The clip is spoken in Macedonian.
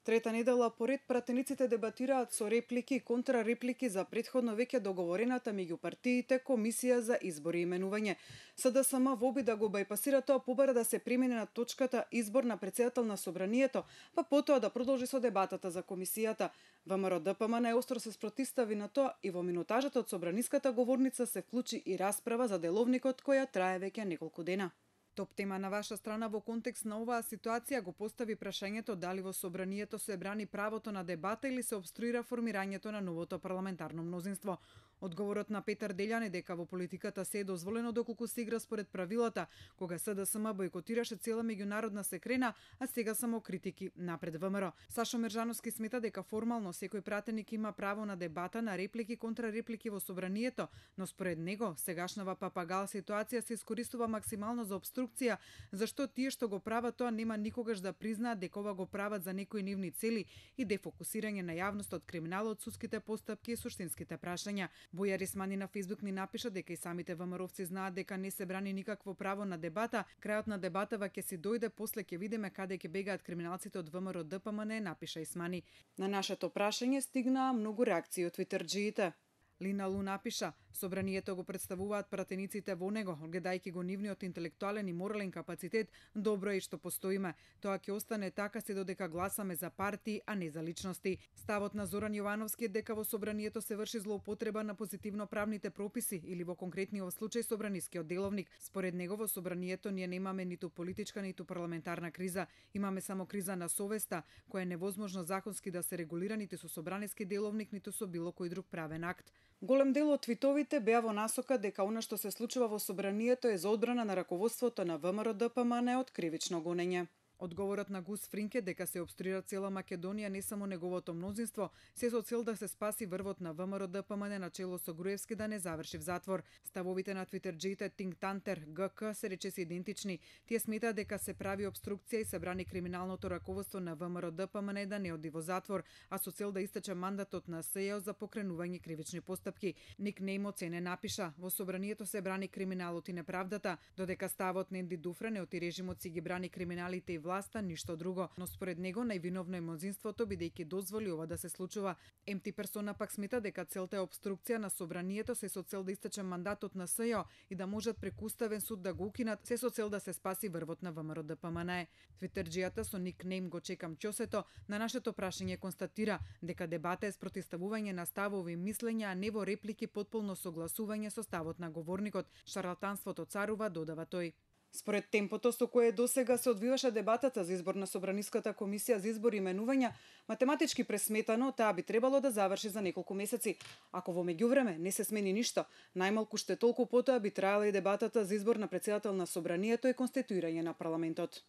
Трета недела поред пратениците дебатираат со реплики и контрареплики за претходно веќе договорената меѓу партиите комисија за избори и именување. СДСМ во обид да го бајпасира тоа побара да се премине на точката избор на претседател на собранието, па потоа да продолжи со дебатата за комисијата. ВМРО ДПМН остро се спротивстави на тоа и во минутажата од собраниската говорница се вклучи и расправа за деловникот која трае веќе неколку дена. Топ тема на ваша страна во контекст на оваа ситуација го постави прашањето дали во собранието се брани правото на дебата или се обструира формирањето на новото парламентарно мнозинство. Одговорот на Петар Делјан е дека во политиката се е дозволено доколку се игра според правилата, кога СДСМ бойкотираше цела меѓународна секрена, а сега само критики напред ВМРО. Сашо Мержановски смета дека формално секој пратеник има право на дебата, на реплики и контрареплики во собранието, но според него сегашнава папагал ситуација се искористува максимално за обструкција, зашто тие што го прават тоа нема никогаш да признаат дека ова го прават за некои нивни цели и дефокусирање на јавноста од криминалот, судските постапки и суштинските прашања. Боја Рисмани на Фејсбук ни напиша дека и самите ВМРО-вци знаат дека не се брани никакво право на дебата. Крајот на дебатава ќе си дојде, после ќе видиме каде ќе бегаат криминалците од ВМРО ДПМН, напиша Исмани. На нашето прашање стигнаа многу реакции од твитерџиите. Лина Лу напиша: собранието го представуваат пратениците во него, гледајќи го нивниот интелектуален и морален капацитет, добро е што постоиме. Тоа ќе остане така се додека гласаме за партии, а не за личности. Ставот на Зоран Јовановски е дека во собранието се врши злоупотреба на позитивно правните прописи или во конкретниот случај собранискиот деловник. Според него во собранието ние немаме ниту политичка, ниту парламентарна криза, имаме само криза на совеста, која е невозможно законски да се регулира ниту со собраниски деловник, ниту со било кој друг правен акт. Голем дел од твитовите беа во насока дека она што се случува во собранието е за одбрана на раководството на ВМРО ДПМН од кривично гонење. Одговорот на Гус Фринке дека се обструира цела Македонија, не само неговото мнозинство, се со цел да се спаси врвот на ВМРО ДПМН на чело со Груевски да не заврши в затвор. Ставовите на твитерџиите Тинг Тантер ГК се речиси идентични. Тие сметаат дека се прави обструкција и се брани криминалното раководство на ВМРО ДПМН да не оди во затвор, а со цел да истече мандатот на СЈО за покренување кривични постапки. Ник Неймо Цене напиша: во собранието се брани криминалот и неправдата, додека ставот Ненди Дуфране од режимот си ги брани криминалите и власта, ништо друго, но според него највиновно е мнозинството бидејќи дозволи ова да се случува. МТ Персона пак смета дека целта е обструкција на собранието се со цел да истече мандатот на СЈО и да можат преку уставен суд да го укинат, се со цел да се спаси врвот на ВМРО ДПМН. Твитерџијата со никнейм Го чекам ќосето на нашето прашање констатира дека дебата е спротивставување на ставови и мислења, а не во реплики потполно согласување со ставот на говорникот. Шарлатанството царува, додава тој. Според темпото со кое досега се одвиваше дебатата за избор на Собраниската комисија за избор и именувања, математички пресметано таа би требало да заврши за неколку месеци. Ако во меѓувреме не се смени ништо, најмалку уште толку потоа би траела и дебатата за избор на претседател на Собранието и конституирање на парламентот.